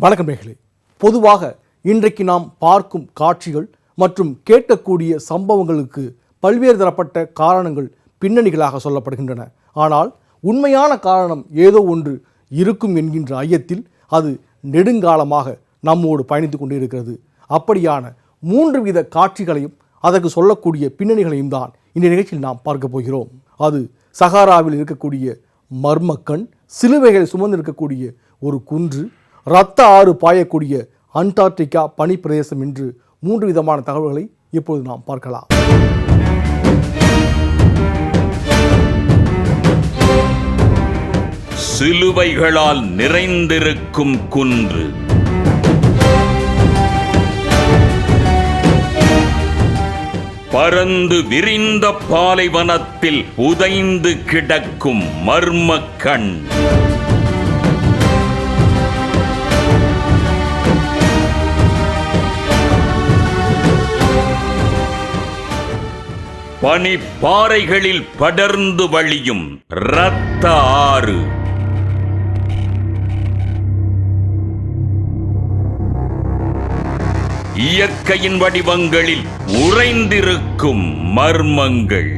வணக்கம் நேயர்களே. பொதுவாக இன்றைக்கு நாம் பார்க்கும் காட்சிகள் மற்றும் கேட்கக்கூடிய சம்பவங்களுக்கு பல்வேறு தரப்பட்ட காரணங்கள் பின்னணிகளாக சொல்லப்படுகின்றன. ஆனால் உண்மையான காரணம் ஏதோ ஒன்று இருக்கும் என்கின்ற ஐயத்தில் அது நெடுங்காலமாக நம்மோடு பயணித்து கொண்டு இருக்கிறது. அப்படியான 3 வித காட்சிகளையும் அதற்கு சொல்லக்கூடிய பின்னணிகளையும் தான் இந்த நிகழ்ச்சியில் நாம் பார்க்க போகிறோம். அது சஹாராவில் இருக்கக்கூடிய மர்மக்கண், சிலுவைகளை சுமந்து இருக்கக்கூடிய ஒரு குன்று, இரத்த ஆறு பாயக்கூடிய அண்டார்டிகா பனி பிரதேசம் என்று 3 விதமான தகவல்களை இப்போது நாம் பார்க்கலாம். சிலுவைகளால் நிறைந்திருக்கும் குன்று. பரந்து விரிந்த பாலைவனத்தில் உதைந்து கிடக்கும் மர்மக்கண். பனிப்பாறைகளில் படர்ந்து வழியும் இரத்த ஆறு. இயற்கையின் வடிவங்களில் உறைந்திருக்கும் மர்மங்கள்.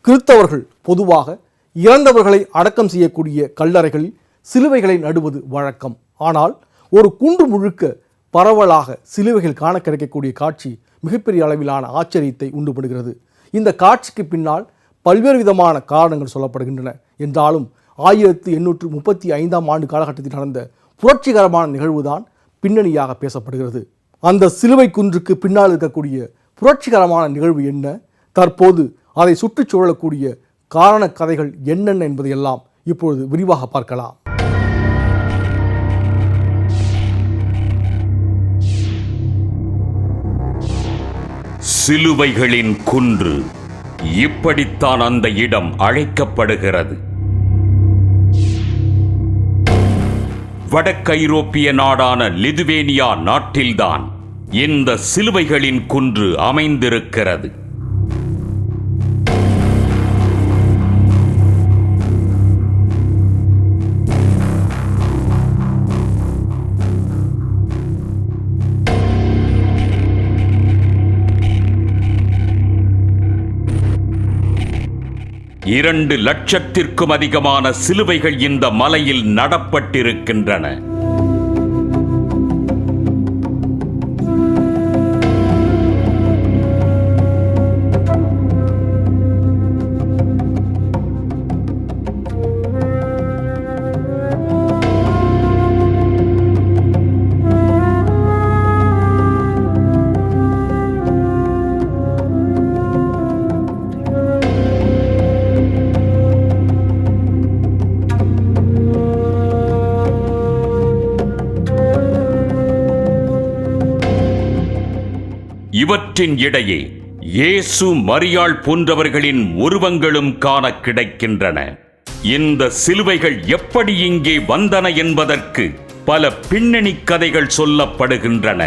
கிறிஸ்தவர்கள் பொதுவாக இறந்தவர்களை அடக்கம் செய்யக்கூடிய கல்லறைகளில் சிலுவைகளை நடுவது வழக்கம். ஆனால் ஒரு குன்று முழுக்க பரவலாக சிலுவைகள் காண கிடைக்கக்கூடிய காட்சி மிகப்பெரிய அளவிலான ஆச்சரியத்தை உண்டுபடுகிறது. இந்த காட்சிக்கு பின்னால் பல்வேறு விதமான காரணங்கள் சொல்லப்படுகின்றன. என்றாலும் 1835ஆம் ஆண்டு காலகட்டத்தில் நடந்த புரட்சிகரமான நிகழ்வுதான் பின்னணியாக பேசப்படுகிறது. அந்த சிலுவை குன்றுக்கு பின்னால் இருக்கக்கூடிய புரட்சிகரமான நிகழ்வு என்ன, தற்போது அதை சுற்றிச் சூழலக்கூடிய காரண கதைகள் என்னென்ன என்பதையெல்லாம் இப்பொழுது விரிவாக பார்க்கலாம். சிலுவைகளின் குன்று, இப்படித்தான் அந்த இடம் அழைக்கப்படுகிறது. வடக்கு ஐரோப்பிய நாடான லிதுவேனியா நாட்டில்தான் இந்த சிலுவைகளின் குன்று அமைந்திருக்கிறது. இரண்டு லட்சத்திற்கும் அதிகமான சிலுவைகள் இந்த மலையில் நடப்பட்டிருக்கின்றன. இவற்றின் இடையே இயேசு, மரியாள் போன்றவர்களின் உருவங்களும் காண கிடைக்கின்றன. இந்த சிலுவைகள் எப்படி இங்கே வந்தன என்பதற்கு பல பின்னணி கதைகள் சொல்லப்படுகின்றன.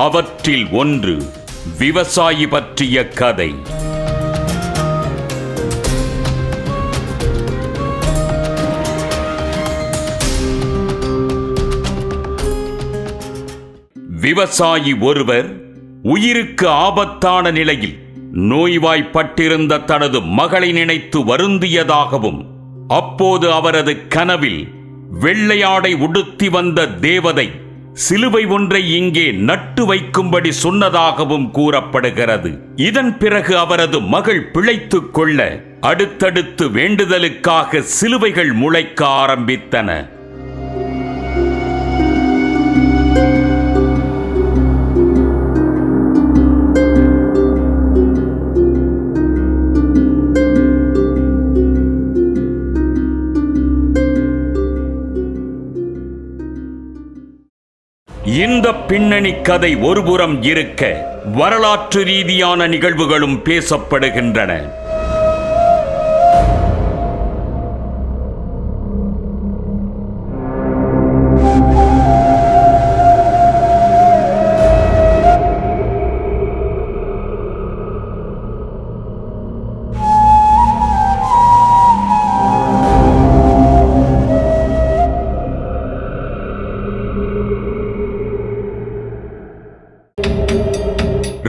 அவற்றில் ஒன்று விவசாயி பற்றிய கதை. விவசாயி ஒருவர் உயிருக்கு ஆபத்தான நிலையில் நோய்வாய்ப்பட்டிருந்த தனது மகளை நினைத்து வருந்தியதாகவும், அப்போது அவரது கனவில் வெள்ளையாடை உடுத்தி வந்த தேவதை சிலுவை ஒன்றை இங்கே நட்டு வைக்கும்படி சொன்னதாகவும் கூறப்படுகிறது. இதன் பிறகு அவரது மகள் பிழைத்துக் கொள்ள அடுத்தடுத்து வேண்டுதலுக்காக சிலுவைகள் முளைக்க ஆரம்பித்தன. இந்த பின்னணி கதை ஒருபுறம் இருக்க, வரலாற்று ரீதியான நிகழ்வுகளும் பேசப்படுகின்றன.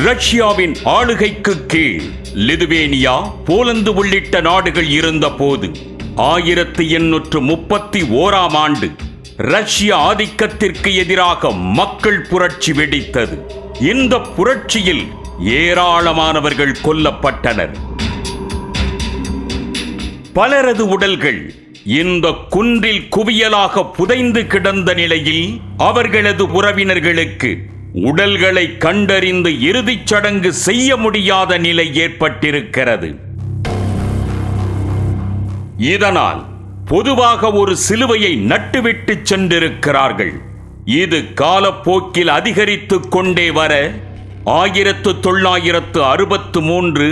ரஷ்யாவின் ஆளுகைக்கு கீழ் லிதுவேனியா, போலந்து உள்ளிட்ட நாடுகள் இருந்த போது 1831ஆம் ஆண்டு ரஷ்ய ஆதிக்கத்திற்கு எதிராக மக்கள் புரட்சி வெடித்தது. இந்த புரட்சியில் ஏராளமானவர்கள் கொல்லப்பட்டனர். பலரது உடல்கள் இந்த குன்றில் குவியலாக புதைந்து கிடந்த நிலையில் அவர்களது உறவினர்களுக்கு உடல்களை கண்டறிந்து இறுதிச் சடங்கு செய்ய முடியாத நிலை ஏற்பட்டிருக்கிறது. இதனால் பொதுவாக ஒரு சிலுவையை நட்டுவிட்டு சென்றிருக்கிறார்கள். இது காலப்போக்கில் அதிகரித்துக் கொண்டே வர 1963,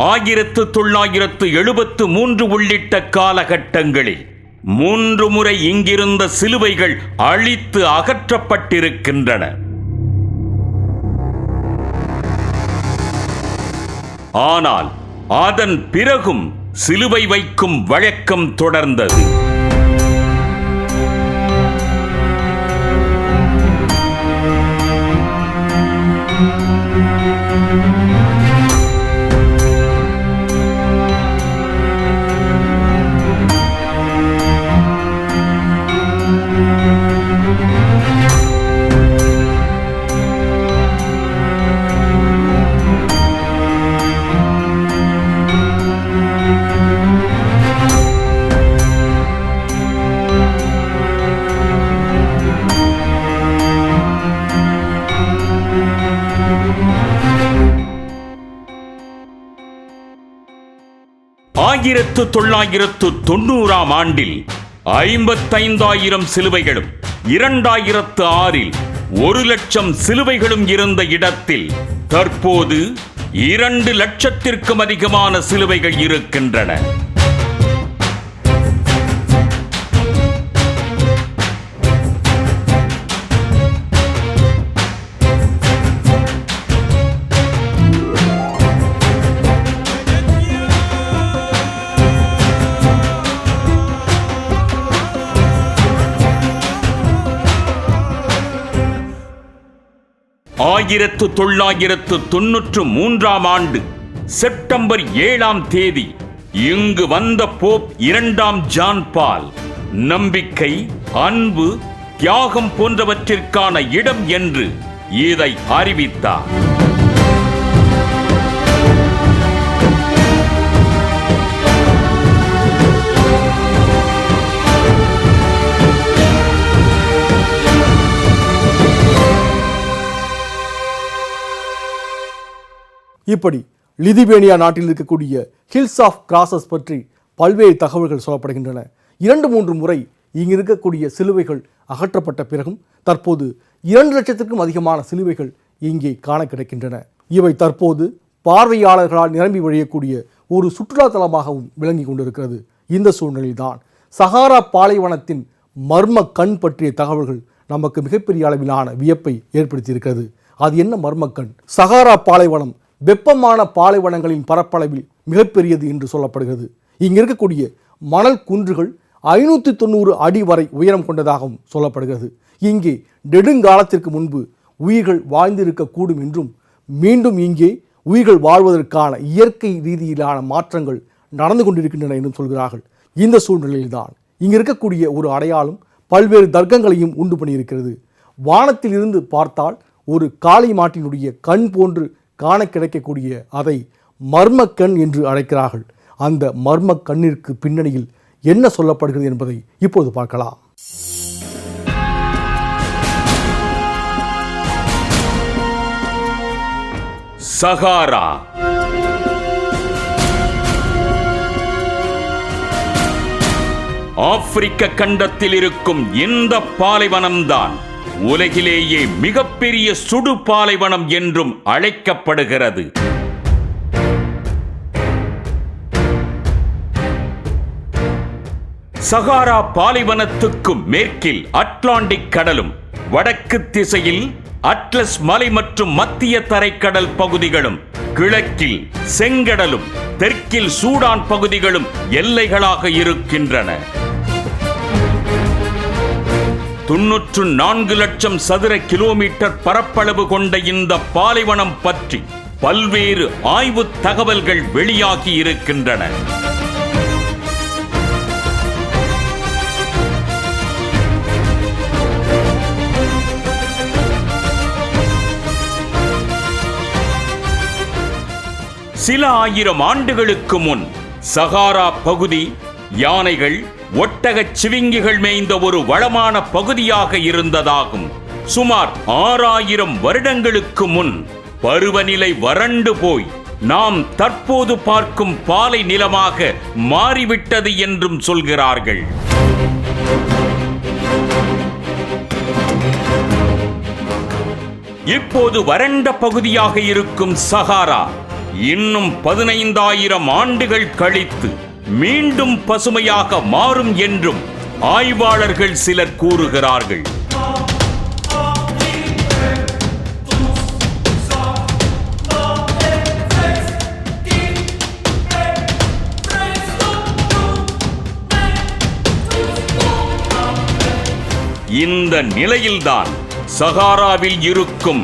1973 உள்ளிட்ட காலகட்டங்களில் 3 முறை இங்கிருந்த சிலுவைகள் அழித்து அகற்றப்பட்டிருக்கின்றன. ஆனால் அதன் பிறகும் சிலுவை வைக்கும் வழக்கம் தொடர்ந்தது. ஆயிரத்து 1990ஆம் ஆண்டில் 55,000 சிலுவைகளும் 2006இல் 1,00,000 சிலுவைகளும் இருந்த இடத்தில் தற்போது 2 லட்சத்திற்கும் அதிகமான சிலுவைகள் இருக்கின்றன. ஆயிரத்து 1993ஆம் ஆண்டு செப்டம்பர் 7ஆம் தேதி இங்கு வந்த போப் 2ஆம் ஜான் பால் நம்பிக்கை, அன்பு, தியாகம் போன்றவற்றிற்கான இடம் என்று இதை அறிவித்தார். இப்படி லிதுவேனியா நாட்டில் இருக்கக்கூடிய ஹில்ஸ் ஆஃப் கிராசஸ் பற்றி பல்வேறு தகவல்கள் சொல்லப்படுகின்றன. 2-3 முறை இங்கு இருக்கக்கூடிய சிலுவைகள் அகற்றப்பட்ட பிறகும் தற்போது 2 லட்சத்திற்கும் அதிகமான சிலுவைகள் இங்கே காண கிடைக்கின்றன. இவை தற்போது பார்வையாளர்களால் நிரம்பி வழியக்கூடிய ஒரு சுற்றுலா தலமாகவும் விளங்கி கொண்டிருக்கிறது. இந்த சூழ்நிலையில்தான் சஹாரா பாலைவனத்தின் மர்ம கண் பற்றிய தகவல்கள் நமக்கு மிகப்பெரிய அளவிலான வியப்பை ஏற்படுத்தியிருக்கிறது. அது என்ன மர்ம கண்? சஹாரா பாலைவனம் வெப்பமான பாலைவனங்களின் பரப்பளவில் மிகப்பெரியது என்று சொல்லப்படுகிறது. இங்கு இருக்கக்கூடிய மணல் குன்றுகள் 590 அடி வரை உயரம் கொண்டதாகவும் சொல்லப்படுகிறது. இங்கே நெடுங்காலத்திற்கு முன்பு உயிர்கள் வாழ்ந்திருக்கக்கூடும் என்றும் மீண்டும் இங்கே உயிர்கள் வாழ்வதற்கான இயற்கை ரீதியிலான மாற்றங்கள் நடந்து கொண்டிருக்கின்றன என்றும் சொல்கிறார்கள். இந்த சூழ்நிலையில்தான் இங்கு இருக்கக்கூடிய ஒரு அடையாளம் பல்வேறு தர்க்கங்களையும் உண்டு பண்ணியிருக்கிறது. வானத்தில் இருந்து பார்த்தால் ஒரு காளை மாட்டினுடைய கண் போன்று காண கிடைக்கக்கூடிய அதை மர்மக்கண் என்று அழைக்கிறார்கள். அந்த மர்ம கண்ணிற்கு பின்னணியில் என்ன சொல்லப்படுகிறது என்பதை இப்போது பார்க்கலாம். சஹாரா ஆப்பிரிக்க கண்டத்தில் இருக்கும் இந்த பாலைவனம்தான் உலகிலேயே மிகப்பெரிய சுடு பாலைவனம் என்றும் அழைக்கப்படுகிறது. சஹாரா பாலைவனத்துக்கு மேற்கில் அட்லாண்டிக் கடலும், வடக்கு திசையில் அட்லஸ் மலை மற்றும் மத்திய தரைக்கடல் பகுதிகளும், கிழக்கில் செங்கடலும், தெற்கில் சூடான் பகுதிகளும் எல்லைகளாக இருக்கின்றன. 94 லட்சம் சதுர கிலோமீட்டர் பரப்பளவு கொண்ட இந்த பாலைவனம் பற்றி பல்வேறு ஆய்வு தகவல்கள் வெளியாகி இருக்கின்றன. சில ஆயிரம் ஆண்டுகளுக்கு முன் சகாரா பகுதி யானைகள், ஒட்டகச் சிவிங்கிகள் மேய்ந்த ஒரு வளமான பகுதியாக இருந்ததாகும். சுமார் 6000 வருடங்களுக்கு முன் பருவநிலை வறண்டு போய் நாம் தற்போது பார்க்கும் பாலை நிலமாக மாறிவிட்டது என்றும் சொல்கிறார்கள். இப்போது வறண்ட பகுதியாக இருக்கும் சகாரா இன்னும் 15000 ஆண்டுகள் கழித்து மீண்டும் பசுமையாக மாறும் என்றும் ஆய்வாளர்கள் சிலர் கூறுகிறார்கள். இந்த நிலையில்தான் சகாராவில் இருக்கும்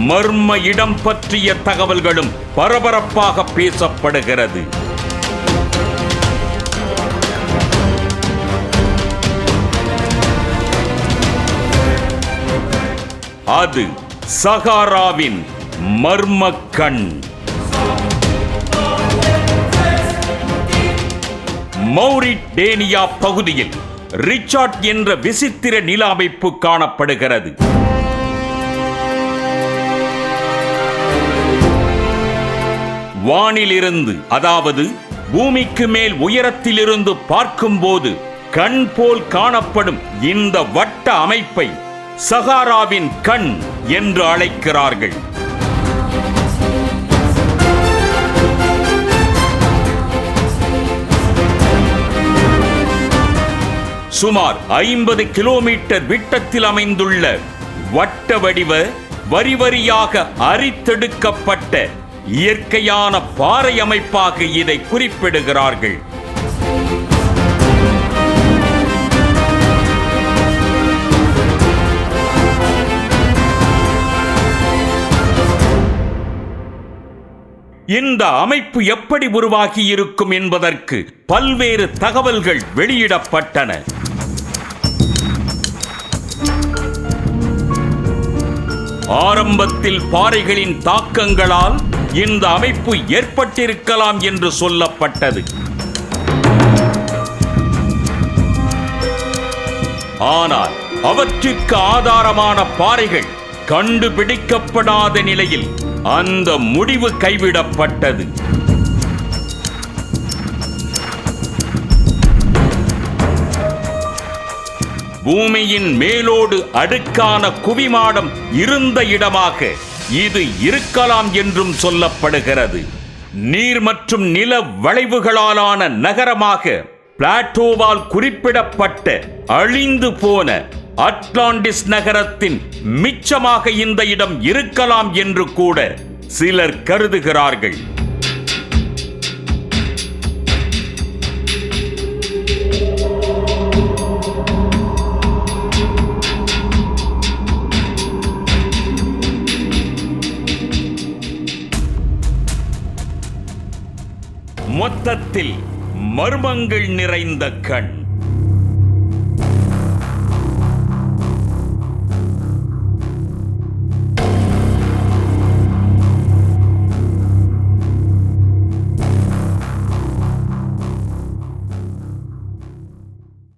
மர்ம இடம் பற்றிய தகவல்களும் பரபரப்பாக பேசப்படுகிறது. அது சகாராவின் மர்ம கண். மௌரிட்டேனியா பகுதியில் ரிச்சார்ட் என்ற விசித்திர நில அமைப்பு காணப்படுகிறது. வானிலிருந்து, அதாவது பூமிக்கு மேல் உயரத்திலிருந்து பார்க்கும்போது கண் போல் காணப்படும் இந்த வட்ட அமைப்பை சகாராவின் கண் என்று அழைக்கிறார்கள். சுமார் 50 கிலோமீட்டர் விட்டத்தில் அமைந்துள்ள வட்ட வடிவ வரி வரியாக அரித்தெடுக்கப்பட்ட இயற்கையான பாறை அமைப்பாக இதை குறிப்பிடுகிறார்கள். இந்த அமைப்பு எப்படி உருவாகி இருக்கும் என்பதற்கு பல்வேறு தகவல்கள் வெளியிடப்பட்டன. ஆரம்பத்தில் பாறைகளின் தாக்கங்களால் இந்த அமைப்பு ஏற்பட்டிருக்கலாம் என்று சொல்லப்பட்டது. ஆனால் அவற்றுக்கு ஆதாரமான பாறைகள் கண்டுபிடிக்கப்படாத நிலையில் அந்த முடிவு கைவிடப்பட்டது. பூமியின் மேலோடு அடுக்கான குவிமாடம் இருந்த இடமாக இது இருக்கலாம் என்றும் சொல்லப்படுகிறது. நீர் மற்றும் நில வளைவுகளாலான நகரமாக பிளாட்டோவால் குறிப்பிடப்பட்ட அழிந்து போன அட்லாண்டிஸ் நகரத்தின் மிச்சமாக இந்த இடம் இருக்கலாம் என்று கூட சிலர் கருதுகிறார்கள். மொத்தத்தில் மர்மங்கள் நிறைந்த கண்.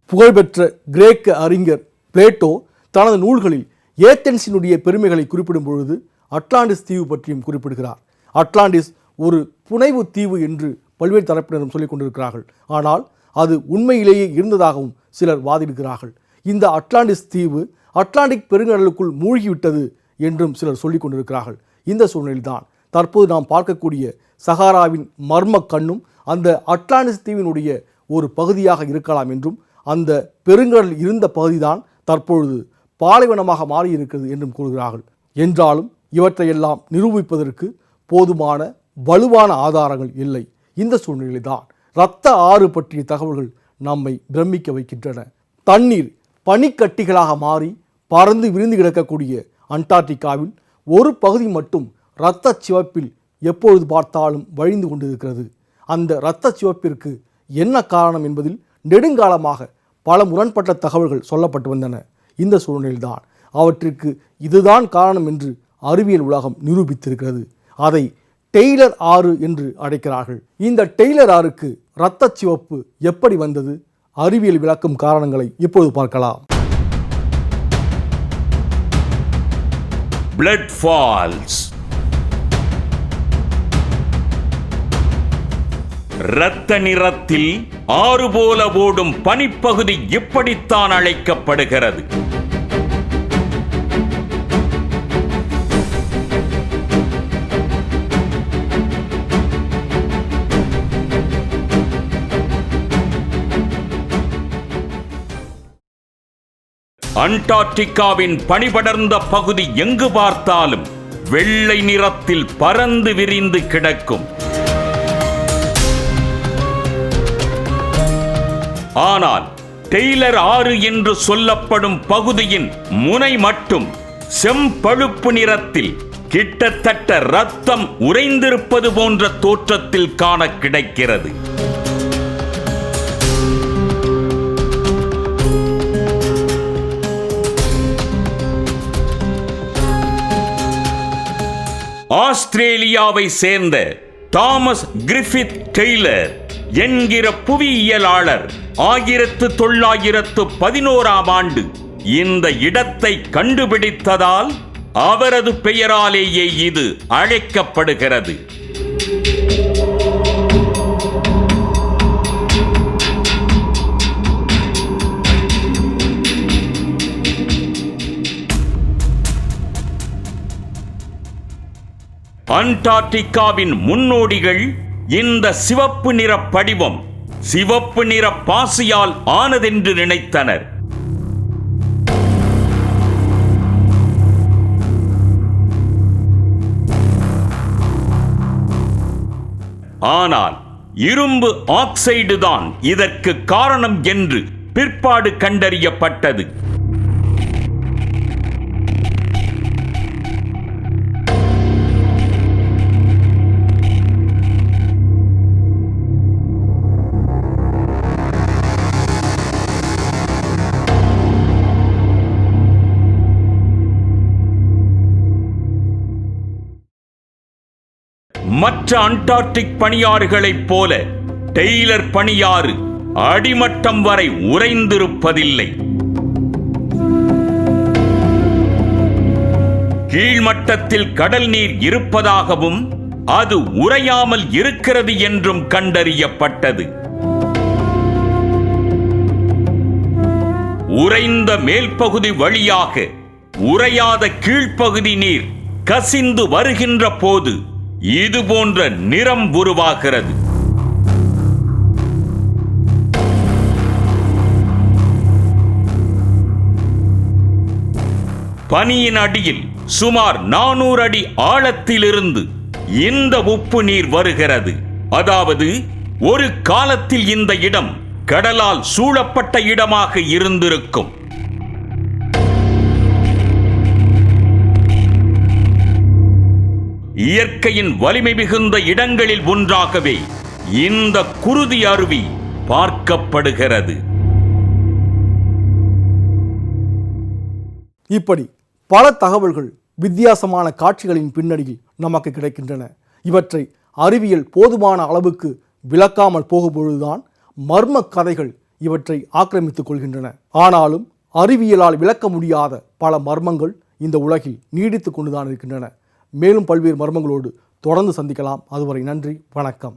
புகழ்பெற்ற கிரேக்க அறிஞர் பிளேட்டோ தனது நூல்களில் ஏத்தென்ஸினுடைய பெருமைகளை குறிப்பிடும் பொழுது அட்லாண்டிஸ் தீவு பற்றியும் குறிப்பிடுகிறார். அட்லாண்டிஸ் ஒரு புனைவு தீவு என்று பல்வேறு தரப்பினரும் சொல்லிக் கொண்டிருக்கிறார்கள். ஆனால் அது உண்மையிலேயே இருந்ததாகவும் சிலர் வாதிடுகிறார்கள். இந்த அட்லாண்டிஸ் தீவு அட்லாண்டிக் பெருங்கடலுக்குள் மூழ்கிவிட்டது என்றும் சிலர் சொல்லிக் கொண்டிருக்கிறார்கள். இந்த சூழ்நிலையில்தான் தற்போது நாம் பார்க்கக்கூடிய சகாராவின் மர்ம கண்ணும் அந்த அட்லாண்டிஸ் தீவினுடைய ஒரு பகுதியாக இருக்கலாம் என்றும், அந்த பெருங்கடல் இருந்த பகுதிதான் தற்பொழுது பாலைவனமாக மாறியிருக்கிறது என்றும் கூறுகிறார்கள். என்றாலும் இவற்றையெல்லாம் நிரூபிப்பதற்கு போதுமான வலுவான ஆதாரங்கள் இல்லை. இந்த சூழ்நிலைதான் இரத்த ஆறு பற்றிய தகவல்கள் நம்மை பிரமிக்க வைக்கின்றன. தண்ணீர் பனிக்கட்டிகளாக மாறி பறந்து விரிந்து கிடக்கக்கூடிய அண்டார்டிகாவில் ஒரு பகுதி மட்டும் இரத்த சிவப்பில் எப்பொழுது பார்த்தாலும் வழிந்து கொண்டிருக்கிறது. அந்த இரத்த சிவப்பிற்கு என்ன காரணம் என்பதில் நெடுங்காலமாக பல முரண்பட்ட தகவல்கள் சொல்லப்பட்டு வந்தன. இந்த சூழ்நிலையில்தான் அவற்றிற்கு இதுதான் காரணம் என்று அறிவியல் உலகம் நிரூபித்திருக்கிறது. அதை டெய்லர் ஆறு என்று அழைக்கிறார்கள். இந்த டெய்லர் ஆறுக்கு இரத்த சிவப்பு எப்படி வந்தது? அறிவியல் விளக்கும் காரணங்களை இப்போது பார்க்கலாம். Blood falls. இரத்த நிறத்தில் ஆறு போல ஓடும் பனிப்பகுதி இப்படித்தான் அழைக்கப்படுகிறது. அண்டார்டிகாவின் பனிபடர்ந்த பகுதி எங்கு பார்த்தாலும் வெள்ளை நிறத்தில் பறந்து விரிந்து கிடக்கும். ஆனால் டெய்லர் ஆறு என்று சொல்லப்படும் பகுதியின் முனை மட்டும் செம்பழுப்பு நிறத்தில் கிட்டத்தட்ட இரத்தம் உறைந்திருப்பது போன்ற தோற்றத்தில் காண கிடைக்கிறது. ஆஸ்திரேலியாவை சேர்ந்த தாமஸ் கிரிஃபித் டெய்லர் என்கிற புவியியலாளர் 1911ஆம் ஆண்டு இந்த இடத்தை கண்டுபிடித்ததால் அவரது பெயராலேயே இது அழைக்கப்படுகிறது. அண்டார்டிகாவின் முன்னோடிகள் இந்த சிவப்பு நிற படிவம் சிவப்பு நிற பாசியால் ஆனதென்று நினைத்தனர். ஆனால் இரும்பு ஆக்சைடு தான் இதற்கு காரணம் என்று பிற்பாடு கண்டறியப்பட்டது. மற்ற அண்டார்டிக் பனியாறுகளைப் போல டெய்லர் பனியாறு அடிமட்டம் வரை உறைந்திருப்பதில்லை. கீழ்மட்டத்தில் கடல் நீர் இருப்பதாகவும் அது உறையாமல் இருக்கிறது என்றும் கண்டறியப்பட்டது. உறைந்த மேல்பகுதி வழியாக உறையாத கீழ்ப்பகுதி நீர் கசிந்து வருகின்ற போது இது போன்ற நிறம் உருவாகிறது. பனியின் அடியில் சுமார் 400 அடி ஆழத்திலிருந்து இந்த உப்பு நீர் வருகிறது. அதாவது ஒரு காலத்தில் இந்த இடம் கடலால் சூழப்பட்ட இடமாக இருந்திருக்கும். இயற்கையின் வலிமை மிகுந்த இடங்களில் ஒன்றாகவே இந்த குருதி அருவி பார்க்கப்படுகிறது. இப்படி பல தகவல்கள் வித்தியாசமான காட்சிகளின் பின்னணியில் நமக்கு கிடைக்கின்றன. இவற்றை அறிவியல் போதுமான அளவுக்கு விளக்காமல் போகும்பொழுதுதான் மர்ம கதைகள் இவற்றை ஆக்கிரமித்துக் கொள்கின்றன. ஆனாலும் அறிவியலால் விளக்க முடியாத பல மர்மங்கள் இந்த உலகில் நீடித்து கொண்டுதான் இருக்கின்றன. மேலும் பல்வேறு மர்மங்களோடு தொடர்ந்து சந்திக்கலாம். அதுவரை நன்றி, வணக்கம்.